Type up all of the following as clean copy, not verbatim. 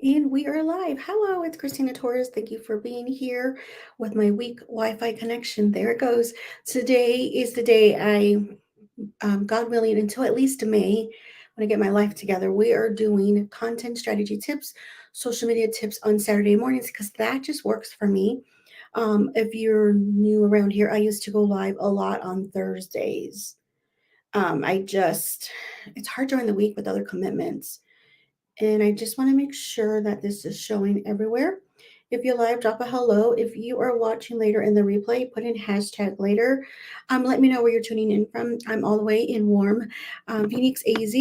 And we are live. Hello, it's Kristeena Torres. Thank you for being here with my weak Wi-Fi connection. There it goes. Today is the day God willing, until at least May, when I get my life together, we are doing content strategy tips, social media tips on Saturday mornings because that just works for me. If you're new around here, I used to go live a lot on Thursdays. It's hard during the week with other commitments. And I just want to make sure that this is showing everywhere. If you're live, drop a hello. If you are watching later in the replay, put in hashtag later. Let me know where you're tuning in from. I'm all the way in warm Phoenix, AZ.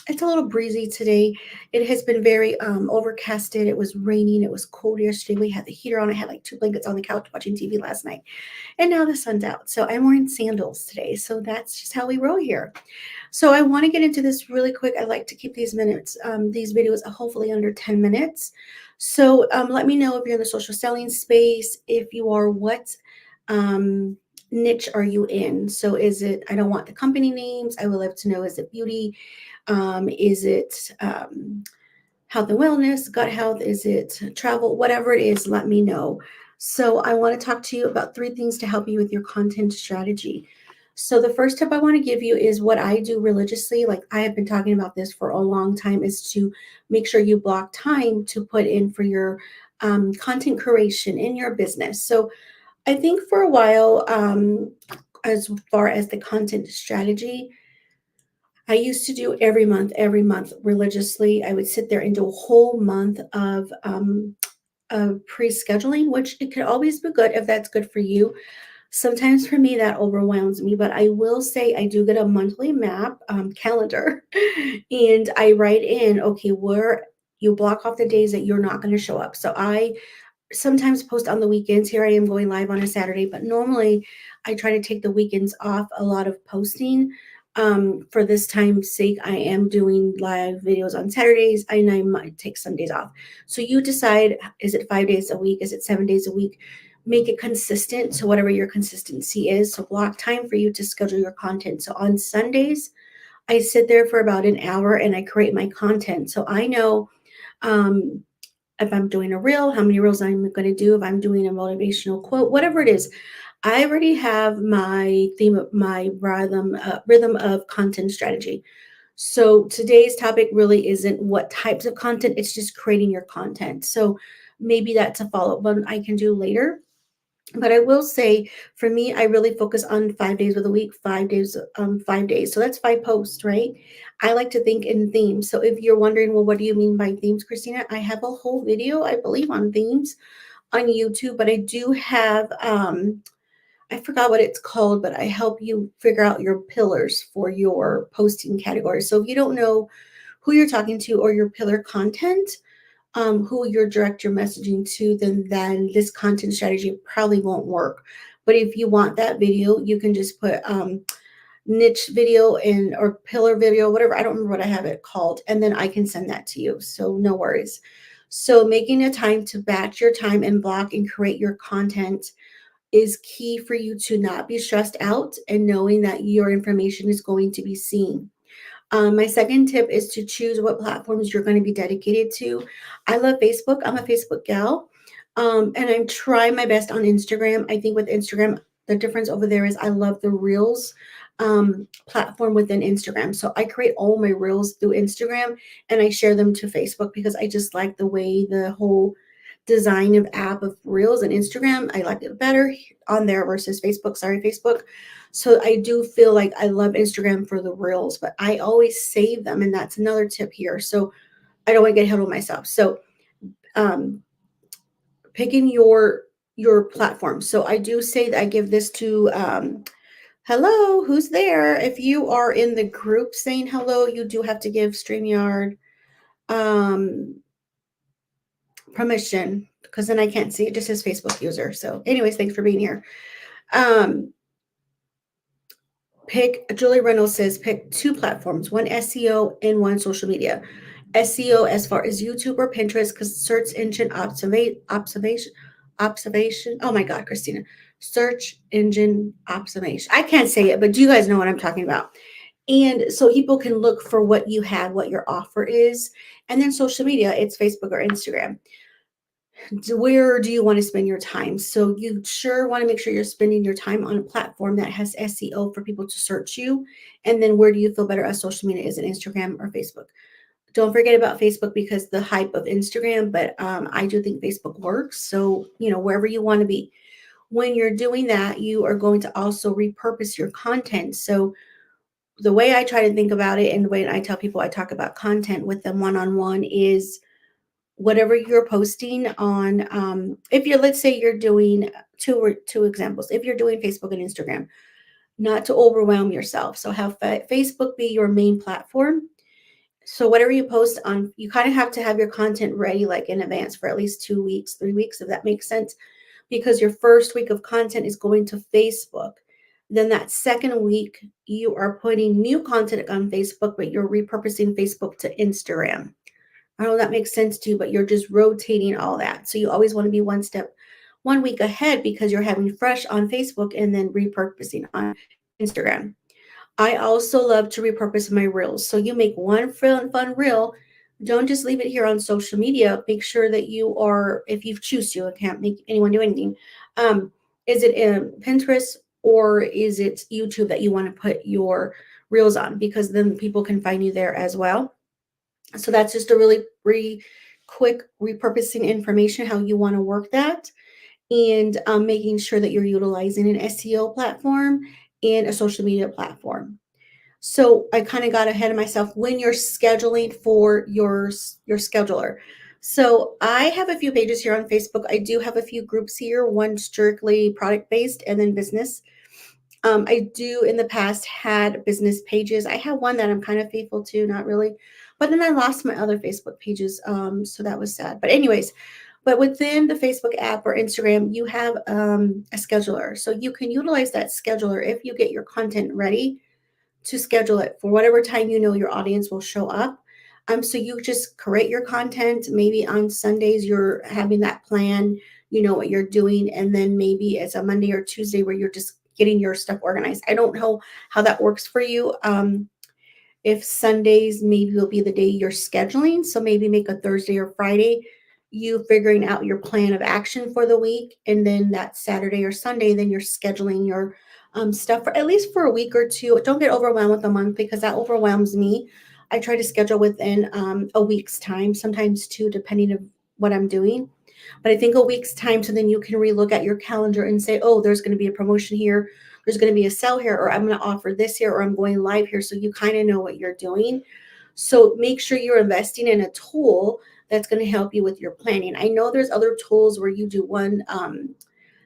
It's a little breezy today. It has been very overcasted. It was raining. It was cold yesterday. We had the heater on. I had like two blankets on the couch watching TV last night. And now the sun's out. So I'm wearing sandals today. So that's just how we roll here. So I want to get into this really quick. I like to keep these videos hopefully under 10 minutes. So let me know if you're in the social selling space. If you are, what um, niche are you in? So is it, I don't want the company names. I would love to know, is it beauty? Is it health and wellness, gut health? Is it travel? Whatever it is, let me know. So I want to talk to you about 3 things to help you with your content strategy. So the first tip I want to give you is what I do religiously. Like I have been talking about this for a long time, is to make sure you block time to put in for your content creation in your business. So I think for a while, as far as the content strategy, I used to do every month religiously. I would sit there and do a whole month of pre-scheduling, which it could always be good if that's good for you. Sometimes for me that overwhelms me, but I will say I do get a monthly map calendar, and I write in, okay, where you block off the days that you're not going to show up. So I sometimes post on the weekends. Here I am going live on a Saturday, but normally I try to take the weekends off a lot of posting. For this time's sake, I am doing live videos on Saturdays, and I might take some days off. So you decide, is it 5 days a week? Is it 7 days a week? Make it consistent to whatever your consistency is. So block time for you to schedule your content. So on Sundays, I sit there for about an hour and I create my content. So I know um, if I'm doing a reel, how many reels I'm going to do, if I'm doing a motivational quote, whatever it is. I already have my theme of my rhythm of content strategy. So today's topic really isn't what types of content, it's just creating your content. So maybe that's a follow-up one I can do later. But I will say, for me, I really focus on 5 days of the week, 5 days, 5 days. So that's 5 posts, right? I like to think in themes. So if you're wondering, well, what do you mean by themes, Kristeena? I have a whole video, I believe, on themes on YouTube, but I do have, I forgot what it's called, but I help you figure out your pillars for your posting category. So if you don't know who you're talking to or your pillar content, who you're direct your messaging to, then this content strategy probably won't work. But if you want that video, you can just put niche video in or pillar video, whatever. I don't remember what I have it called, and then I can send that to you. So no worries. So making a time to batch your time and block and create your content is key for you to not be stressed out and knowing that your information is going to be seen. My second tip is to choose what platforms you're going to be dedicated to. I love Facebook. I'm a Facebook gal. And I'm trying my best on Instagram. I think with Instagram, the difference over there is I love the Reels platform within Instagram. So I create all my Reels through Instagram and I share them to Facebook because I just like the way the whole design of app of Reels and Instagram. I like it better on there versus Facebook. Sorry, Facebook. So I do feel like I love Instagram for the Reels, but I always save them, and that's another tip here. So I don't want to get ahead of myself. So um, picking your platform. So I do say that I give this to hello, who's there? If you are in the group saying hello, you do have to give StreamYard um, permission because then I can't see it. Just says Facebook user. So, anyways, thanks for being here. Um, Julie Reynolds says pick 2 platforms, one SEO and one social media. SEO as far as YouTube or Pinterest, because search engine observation. Oh my God, Kristeena. Search engine observation. I can't say it, but do you guys know what I'm talking about? And so people can look for what you have, what your offer is. And then social media, it's Facebook or Instagram. Where do you want to spend your time? So you sure want to make sure you're spending your time on a platform that has SEO for people to search you. And then where do you feel better as social media? Is it Instagram or Facebook? Don't forget about Facebook because the hype of Instagram, but I do think Facebook works. So, wherever you want to be. When you're doing that, you are going to also repurpose your content. So the way I try to think about it and the way I tell people I talk about content with them one-on-one is whatever you're posting on, if you're, let's say you're doing two examples, if you're doing Facebook and Instagram, not to overwhelm yourself. So have Facebook be your main platform. So whatever you post on, you kind of have to have your content ready like in advance for at least 2 weeks, 3 weeks, if that makes sense, because your first week of content is going to Facebook. Then that second week, you are putting new content on Facebook, but you're repurposing Facebook to Instagram. I don't know if that makes sense to you, but you're just rotating all that. So you always want to be 1 week ahead because you're having fresh on Facebook and then repurposing on Instagram. I also love to repurpose my reels. So you make one fun reel. Don't just leave it here on social media. Make sure that you are, if you choose to, I can't make anyone do anything. Um, is it in Pinterest or is it YouTube that you want to put your reels on? Because then people can find you there as well. So that's just a really quick repurposing information, how you want to work that, and making sure that you're utilizing an SEO platform and a social media platform. So I kind of got ahead of myself when you're scheduling for your scheduler. So I have a few pages here on Facebook. I do have a few groups here, one strictly product based and then business. I do in the past had business pages. I have one that I'm kind of faithful to, not really, but then I lost my other Facebook pages. So that was sad. But anyways, but within the Facebook app or Instagram, you have a scheduler. So you can utilize that scheduler if you get your content ready to schedule it for whatever time you know your audience will show up. So you just create your content. Maybe on Sundays you're having that plan, you know what you're doing, and then maybe it's a Monday or Tuesday where you're just getting your stuff organized. I don't know how that works for you. If Sundays maybe will be the day you're scheduling, so maybe make a Thursday or Friday, you figuring out your plan of action for the week, and then that Saturday or Sunday, then you're scheduling your stuff for at least for a week or two. Don't get overwhelmed with a month because that overwhelms me. I try to schedule within a week's time, sometimes two, depending on what I'm doing. But I think a week's time, so then you can relook at your calendar and say, oh, there's going to be a promotion here, there's going to be a sale here, or I'm going to offer this here, or I'm going live here. So you kind of know what you're doing. So make sure you're investing in a tool that's going to help you with your planning. I know there's other tools where you do one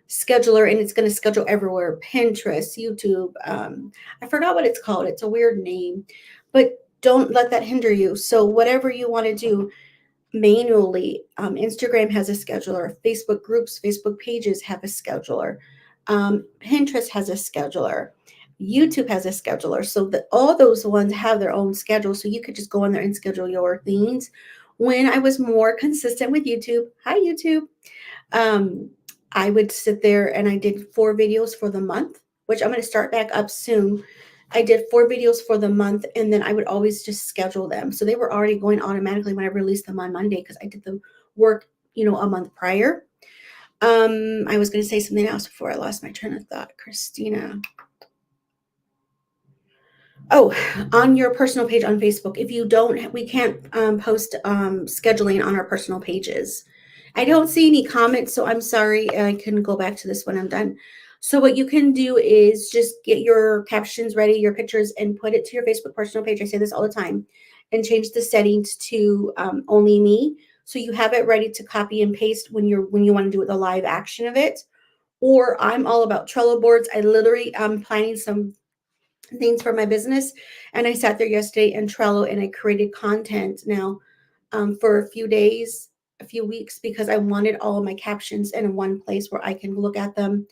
scheduler and it's going to schedule everywhere: Pinterest, YouTube. I forgot what it's called. It's a weird name, but don't let that hinder you. So whatever you want to do, manually. Instagram has a scheduler, Facebook groups, Facebook pages have a scheduler, Pinterest has a scheduler, YouTube has a scheduler. So that all those ones have their own schedule. So you could just go on there and schedule your things. When I was more consistent with YouTube, hi YouTube, um, I would sit there and I did 4 videos for the month, which I'm going to start back up soon. I did 4 videos for the month, and then I would always just schedule them. So they were already going automatically when I released them on Monday because I did the work, a month prior. I was going to say something else before I lost my train of thought. Kristeena. Oh, on your personal page on Facebook, if you don't, we can't post scheduling on our personal pages. I don't see any comments, so I'm sorry. I can go back to this when I'm done. So what you can do is just get your captions ready, your pictures, and put it to your Facebook personal page. I say this all the time, and change the settings to only me, so you have it ready to copy and paste when you want to do the live action of it. Or I'm all about Trello boards. I literally am planning some things for my business, and I sat there yesterday in Trello and I created content now for a few days, a few weeks, because I wanted all of my captions in one place where I can look at them.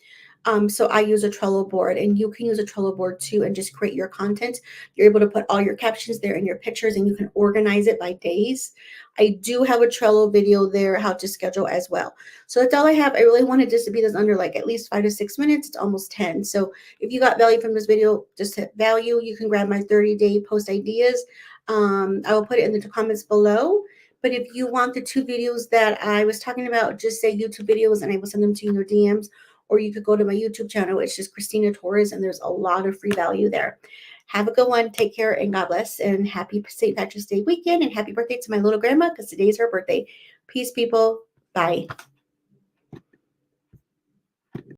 So I use a Trello board, and you can use a Trello board too and just create your content. You're able to put all your captions there and your pictures, and you can organize it by days. I do have a Trello video there, how to schedule as well. So that's all I have. I really wanted this to be this under like at least 5 to 6 minutes. It's almost 10. So if you got value from this video, just hit value. You can grab my 30-day post ideas. I will put it in the comments below. But if you want the 2 videos that I was talking about, just say YouTube videos and I will send them to you in your DMs. Or you could go to my YouTube channel. It's just Kristeena Torres, and there's a lot of free value there. Have a good one. Take care, and God bless. And happy St. Patrick's Day weekend, and happy birthday to my little grandma because today's her birthday. Peace, people. Bye.